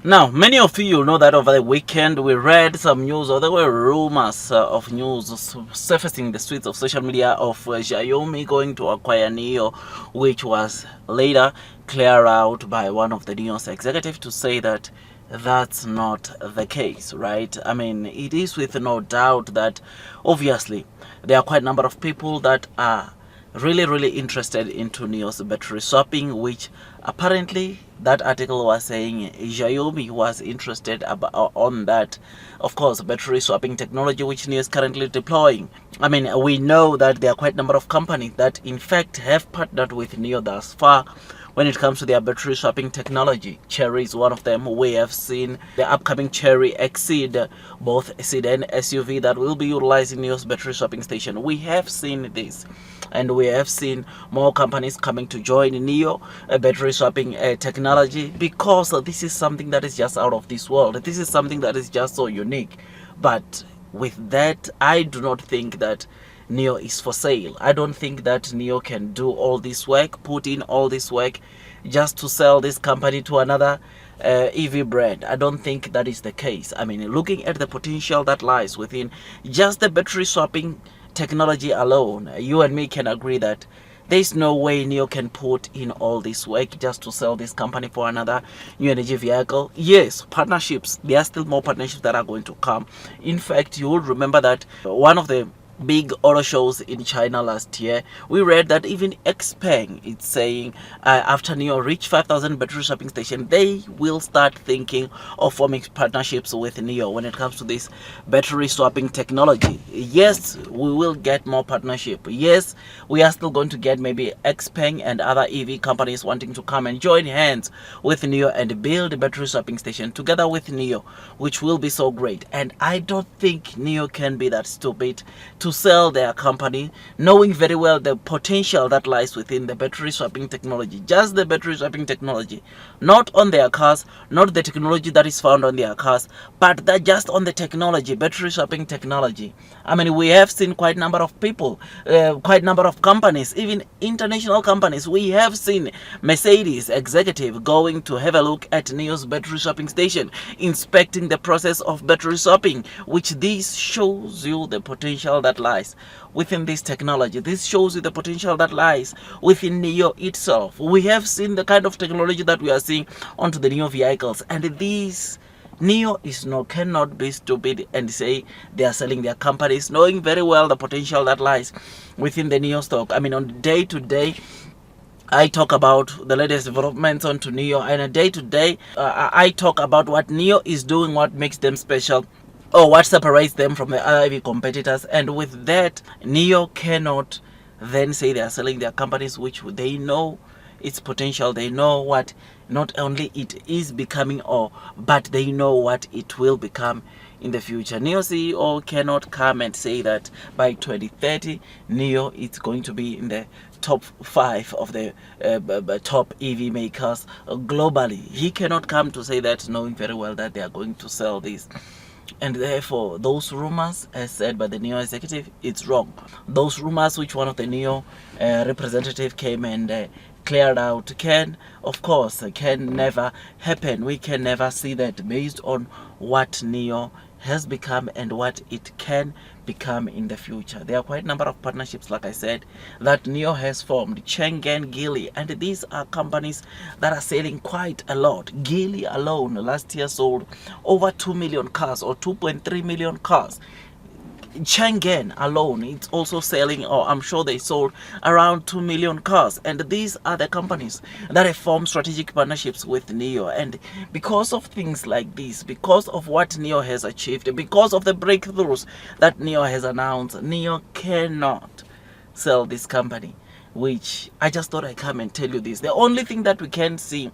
Now, many of you know that over the weekend we read some news, or there were rumors of news surfacing in the streets of social media of Xiaomi going to acquire Nio, which was later cleared out by one of the Nio's executives to say that that's not the case, right? I mean, it is with no doubt that obviously there are quite a number of people that are really interested into Neo's battery swapping, which apparently that article was saying Xiaomi was interested on that, of course, battery swapping technology which Neo is currently deploying. I mean, we know that there are quite a number of companies that in fact have partnered with Neo thus far when it comes to their battery swapping technology. Cherry is one of them. We have seen the upcoming Cherry Exceed, both sedan and SUV, that will be utilizing Neo's battery swapping station. We have seen this, and we have seen more companies coming to join Neo battery swapping technology, because this is something that is just out of this world. This is something that is just so unique. But with that, I do not think that Neo is for sale. I don't think that Neo can do all this work, put in all this work just to sell this company to another EV brand. I don't think that is the case. I mean, looking at the potential that lies within just the battery swapping technology alone, you and me can agree that there's no way Neo can put in all this work just to sell this company for another new energy vehicle. Yes, partnerships. There are still more partnerships that are going to come. In fact, you will remember that one of the big auto shows in China last year, we read that even Xpeng is saying after Neo reach 5,000 battery swapping station, they will start thinking of forming partnerships with Neo when it comes to this battery swapping technology. Yes, we will get more partnership. Yes, we are still going to get maybe Xpeng and other EV companies wanting to come and join hands with Neo and build a battery swapping station together with Neo, which will be so great. And I don't think Neo can be that stupid to sell their company, knowing very well the potential that lies within the battery swapping technology. Just the battery swapping technology, not on their cars, not the technology that is found on their cars, but that just on the technology, battery swapping technology. I mean, we have seen quite a number of people, quite a number of companies, even international companies. We have seen Mercedes executive going to have a look at Neo's battery swapping station, inspecting the process of battery swapping, which this shows you the potential that lies within this technology. This shows you the potential that lies within Neo itself. We have seen the kind of technology that we are seeing onto the Neo vehicles, and these Neo is cannot be stupid and say they are selling their companies, knowing very well the potential that lies within the Neo stock. I mean, on day to day, I talk about the latest developments onto Neo, and a day to day, I talk about what Neo is doing, what makes them special, or what separates them from the other EV competitors. And with that, Neo cannot then say they are selling their companies, which they know its potential. They know what not only it is becoming, or but they know what it will become in the future. Neo CEO cannot come and say that by 2030 Neo is going to be in the top 5 of the top EV makers globally. He cannot come to say that, knowing very well that they are going to sell this. And therefore, those rumors, as said by the Neo executive, it's wrong. Those rumors, which one of the Neo representative came and cleared out, can, of course, can never happen. We can never see that based on what Neo has become and what it can become in the future. There are quite a number of partnerships, like I said, that Neo has formed. Chang'an, Geely, and these are companies that are selling quite a lot. Geely alone last year sold over 2 million cars, or 2.3 million cars. Chang'an alone, it's also selling, or I'm sure they sold around 2 million cars. And these are the companies that have formed strategic partnerships with Neo. And because of things like this, because of what Neo has achieved, because of the breakthroughs that Neo has announced, Neo cannot sell this company, which I just thought I'd come and tell you this. The only thing that we can see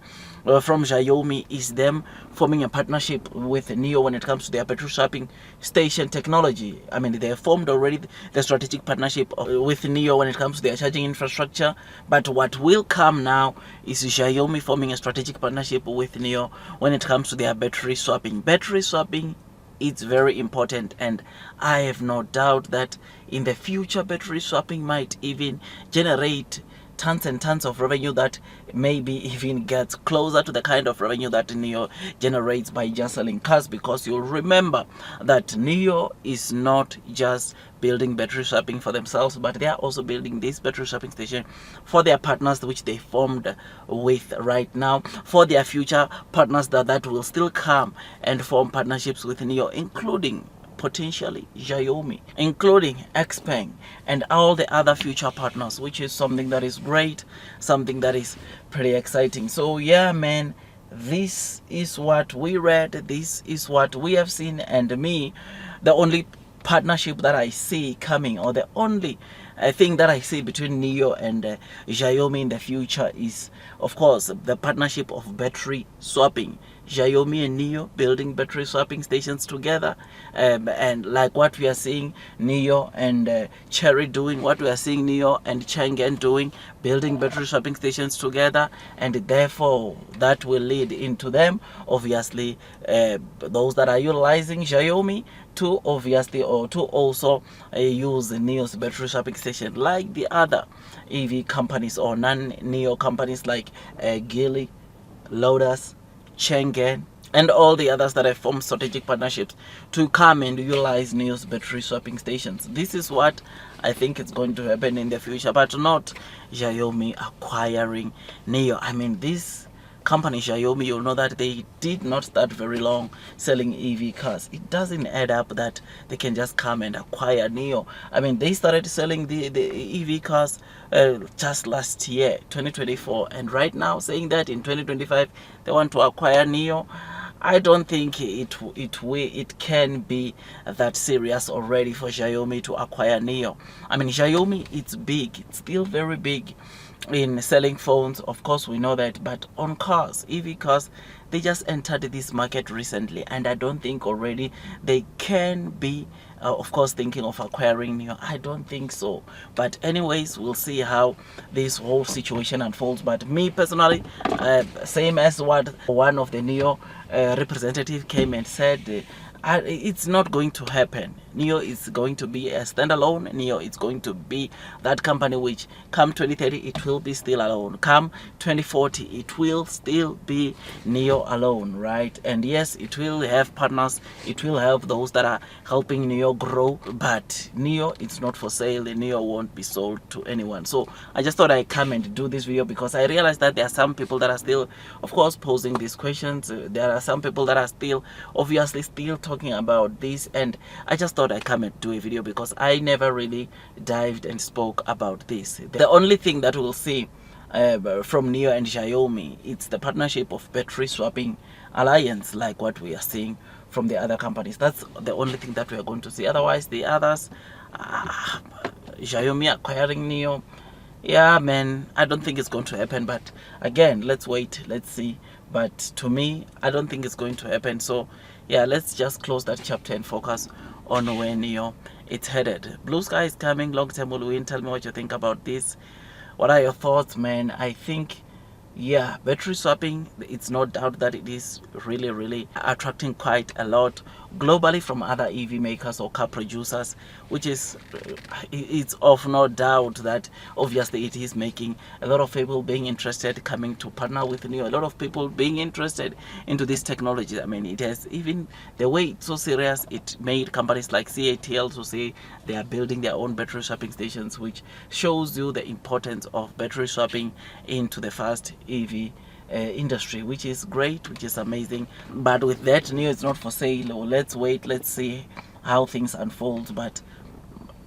from Xiaomi is them forming a partnership with Neo when it comes to their petrol swapping station technology. I mean, they have formed already the strategic partnership with Neo when it comes to their charging infrastructure. But what will come now is Xiaomi forming a strategic partnership with Neo when it comes to their battery swapping. Battery swapping, it's very important, and I have no doubt that in the future battery swapping might even generate tons and tons of revenue that maybe even gets closer to the kind of revenue that Nio generates by just selling cars, because you'll remember that Nio is not just building battery swapping for themselves, but they are also building this battery swapping station for their partners, which they formed with right now, for their future partners that will still come and form partnerships with Nio, including potentially Xiaomi, including Xpeng and all the other future partners, which is something that is great, something that is pretty exciting. So yeah, man, this is what we read, this is what we have seen, and me, the only partnership that I see coming, or the only thing that I see between Nio and Xiaomi in the future is, of course, the partnership of battery swapping. Xiaomi and Nio building battery swapping stations together, and like what we are seeing Nio and Cherry doing, what we are seeing Nio and Chang'an doing, building battery swapping stations together, and therefore that will lead into them, obviously, those that are utilizing Xiaomi to obviously, or to also use Nio's battery swapping station, like the other EV companies or non-Nio companies like Geely, Lotus, Chang'an, and all the others that have formed strategic partnerships to come and utilize Nio's battery swapping stations. This is what I think is going to happen in the future, but not Xiaomi acquiring Nio. I mean, this company Xiaomi, you'll know that they did not start very long selling EV cars. It doesn't add up that they can just come and acquire Nio. I mean, they started selling the EV cars just last year, 2024, and right now saying that in 2025 they want to acquire Nio. I don't think it can be that serious already for Xiaomi to acquire Nio. I mean, Xiaomi, it's big, it's still very big in selling phones, of course we know that, but on cars, EV cars, they just entered this market recently, and I don't think already they can be of course thinking of acquiring Nio. I don't think so, but anyways, we'll see how this whole situation unfolds. But me personally, same as what one of the Nio representative came and said, it's not going to happen. Nio is going to be a standalone. Nio is going to be that company which come 2030 it will be still alone. Come 2040 it will still be Nio alone, right? And yes, it will have partners, it will have those that are helping Nio grow, but Nio, it's not for sale. Nio won't be sold to anyone. So I just thought I'd come and do this video because I realized that there are some people that are still, of course, posing these questions. There are some people that are still obviously still talking about this, and I just thought I'd come and do a video because I never really dived and spoke about this. The only thing that we'll see from Nio and Xiaomi, it's the partnership of battery swapping alliance, like what we are seeing from the other companies. That's the only thing that we are going to see. Otherwise, the others, Xiaomi acquiring Nio, yeah, man, I don't think it's going to happen. But again, let's wait, let's see. But to me, I don't think it's going to happen. So yeah, let's just close that chapter and focus on where Nio it's headed. Blue sky is coming, long term will win. Tell me what you think about this. What are your thoughts, man? I think, yeah, battery swapping, it's no doubt that it is really attracting quite a lot globally from other EV makers or car producers, which is, it's of no doubt that obviously it is making a lot of people being interested, coming to partner with Nio, a lot of people being interested into this technology. I mean, it has, even the way it's so serious, it made companies like CATL to say they are building their own battery swapping stations, which shows you the importance of battery swapping into the fast EV industry, which is great, which is amazing. But with that, Nio is not for sale. Or let's wait, let's see how things unfold. But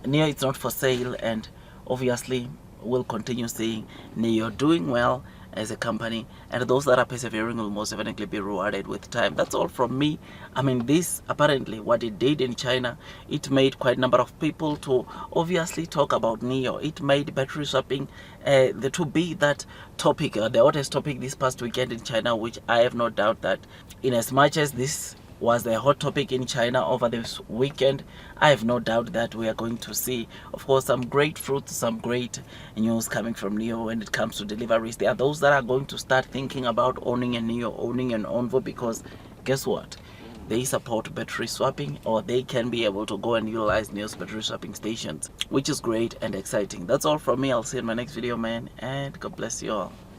Nio is not for sale, and obviously we'll continue seeing Nio doing well as a company, and those that are persevering will most definitely be rewarded with time. That's all from me. I mean, this apparently what it did in China, it made quite a number of people to obviously talk about Nio. It made battery swapping to be that topic, the hottest topic this past weekend in China, which I have no doubt that in as much as this was the hot topic in China over this weekend, I have no doubt that we are going to see, of course, some great fruits, some great news coming from Nio when it comes to deliveries. There are those that are going to start thinking about owning a Nio, owning an Envoy, because guess what? they support battery swapping, or they can be able to go and utilize Nio's battery swapping stations, which is great and exciting. That's all from me. I'll see you in my next video, man, and God bless you all.